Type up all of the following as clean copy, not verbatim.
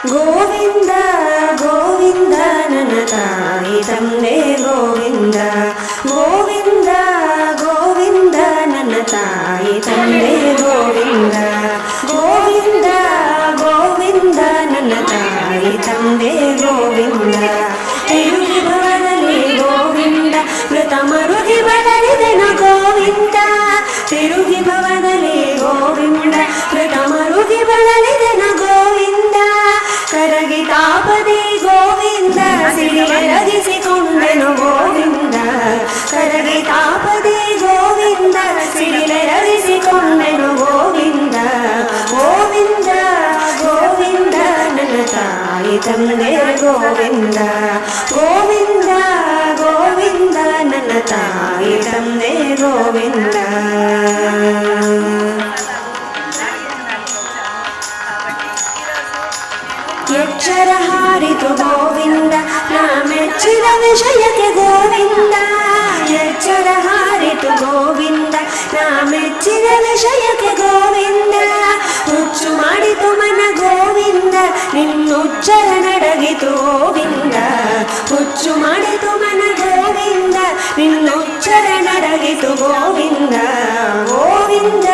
ಗೋವಿಂದ ಗೋವಿಂದ ನನ್ನ ತಾಯಿ ತಂದೆ ಗೋವಿಂದ ಗೋವಿಂದ ಗೋವಿಂದ ನನ್ನ ತಾಯಿ ತಂದೆ ಗೋವಿಂದ ಗೋವಿಂದ ಗೋವಿಂದ ನನ್ನ ತಾಯಿ ತಂದೆ ಗೋವಿಂದ ತಿರುಗಿ ಭವದಲ್ಲಿ ಗೋವಿಂದ ಮೃತ ಮರುಗಿ ಬದಲಿದೆನ ಗೋವಿಂದ ತಿರುಗಿ ಭವದಲ್ಲಿ ಗೋವಿಂದ ಮೃತ ಮರುಗಿ ಬದಲಿದೆನ ಗೋವಿಂದ ಕರಗಿ ತಾಪದಿ ಗೋವಿಂದ ಸಿಡಿಲೆರಗಿಸಿಕೊಂಡೆನು ಗೋವಿಂದ ಕರಗಿ ತಾಪದಿ ಗೋವಿಂದ ಸಿಡಿಲೆರಗಿಸಿಕೊಂಡೆನು ಗೋವಿಂದ ಗೋವಿಂದ ಗೋವಿಂದ ನನ್ನ ತಾಯಿ ತಂದೆ ಗೋವಿಂದ ಗೋವಿಂದ ಗೋವಿಂದ ನನ್ನ ತಾಯಿ ತಂದೆ ಗೋವಿಂದ ಎಚ್ಚರ ಹಾರಿತು ಗೋವಿಂದ ನಾ ಮೆಚ್ಚಿದ ವಿಷಯಕ್ಕೆ ಗೋವಿಂದ ಎಚ್ಚರ ಹಾರಿತು ಗೋವಿಂದ ನಾ ಮೆಚ್ಚಿದ ವಿಷಯಕ್ಕೆ ಗೋವಿಂದ ಹುಚ್ಚು ಮಾಡಿತು ಮನ ಗೋವಿಂದ ನಿನ್ನುಚ್ಚರ ನಡಗಿತು ಗೋವಿಂದ ಹುಚ್ಚು ಮಾಡಿತು ಮನ ಗೋವಿಂದ ನಿನ್ನುಚ್ಚರ ನಡಗಿತು ಗೋವಿಂದ ಗೋವಿಂದ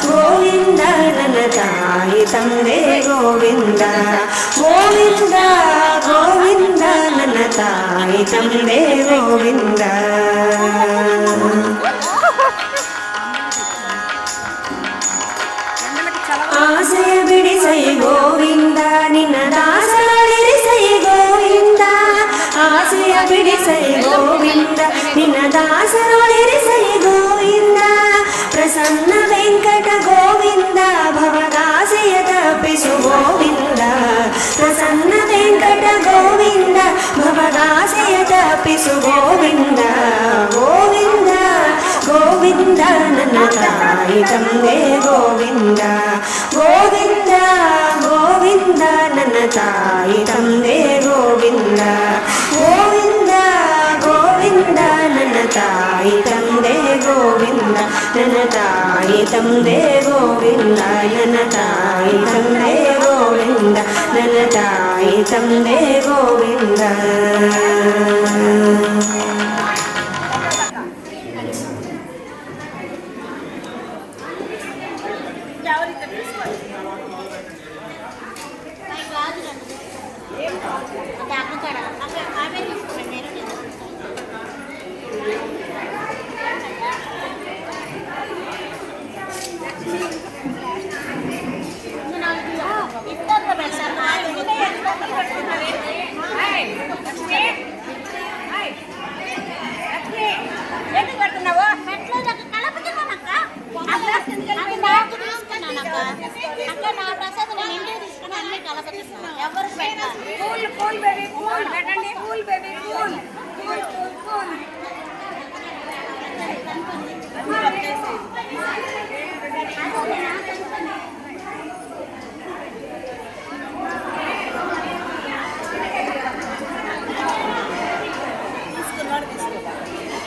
ಗೋವಿಂದ ನನ್ನ ತಾಯಿ ತಂದೆ ಗೋವಿಂದ ಗೋವಿಂದ ಗೋವಿಂದ ನನ್ನ ತಾಯಿ ತಂದೆ ಗೋವಿಂದ ಆಸೆಯ ಬಿಡಿಸೈ ಗೋವಿಂದ ನಿನ್ನ ದಾಸರಿಸೈ ಗೋವಿಂದ ಆಸೆಯ ಬಿಡಿಸೈ ಗೋವಿಂದ ನಿನ್ನ ದಾಸರೊಳಿರಿಸೈ ಗೋವಿಂದ ಪ್ರಸನ್ನ ವೆಂಕಟ ಗೋವಿಂದ ಭವದಾಸೆಯ ತಪ್ಪಿಸು ಗೋವಿಂದ ಪ್ರಸನ್ನ ವೆಂಕಟ ಗೋವಿಂದ ಭವದಾಸೆಯ ತಪ್ಪಿಸು ಗೋವಿಂದ ಗೋವಿಂದ ಗೋವಿಂದ ನನ್ನ ತಾಯಿ ತಂದೆ ಗೋವಿಂದ ಗೋವಿಂದ ಗೋವಿಂದ ನನ್ನ ತಾಯಿ ತಂದೆ ಗೋವಿಂದ ಗೋವಿಂದ ಗೋವಿಂದ ನನ್ನ ತಾಯಿ ತಂದೆ ಗೋವಿಂದ ನನ್ನ ತಾಯಿ ತಂದೆ ಗೋವಿಂದ ನನ್ನ ತಾಯಿ ತಂದೆ ಗೋವಿಂದ ನನ್ನ ತಾಯಿ ತಂದೆ ಗೋವಿಂದ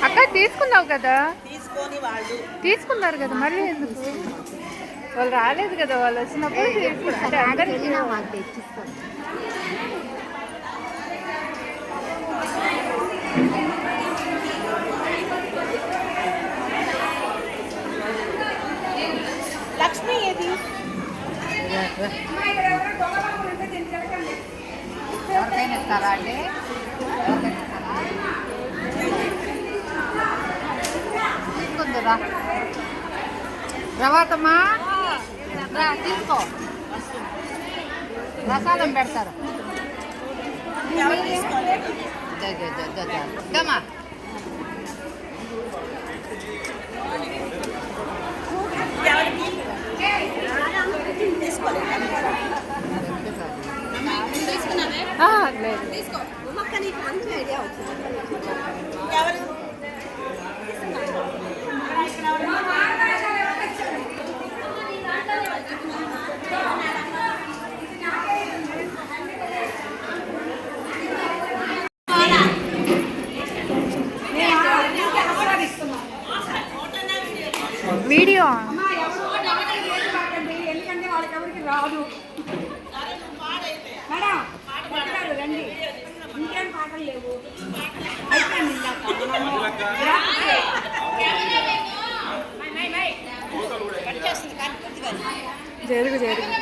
అక్క తీసుకున్నావు కదా తీసుకున్నారు కదా మళ్ళీ ఎందుకు వాళ్ళు రాలేదు కదా వాళ్ళు వచ్చినప్పుడు అంటే అందరికీ లక్ష్మి ఏది ఎవరికైనా ఇస్తారా అండి తీసుకుందిరా రవాతమ్మా రా తీసుకో రసాలం పెడతారు గమా తీసుకో నీకు మంచి ఐడియా వచ్చింది వీడియో ఎందుకంటే వాళ్ళకి ఎవరికి రాదు జరుగు జరుగు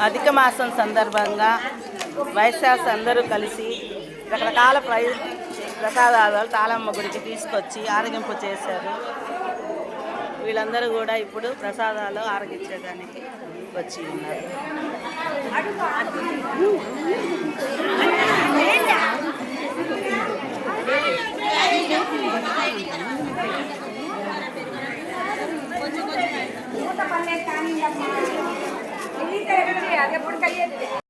అధిక మాసం సందర్భంగా వైశ్యాస్ అందరూ కలిసి రకరకాల ప్రసాదాలు తాళమ్మ గుడికి తీసుకొచ్చి ఆరగింపు చేశారు. వీళ్ళందరూ కూడా ఇప్పుడు ప్రసాదాలు ఆరగించడానికి వచ్చి ఉన్నారు. అది ఎప్పుడు కలిగేది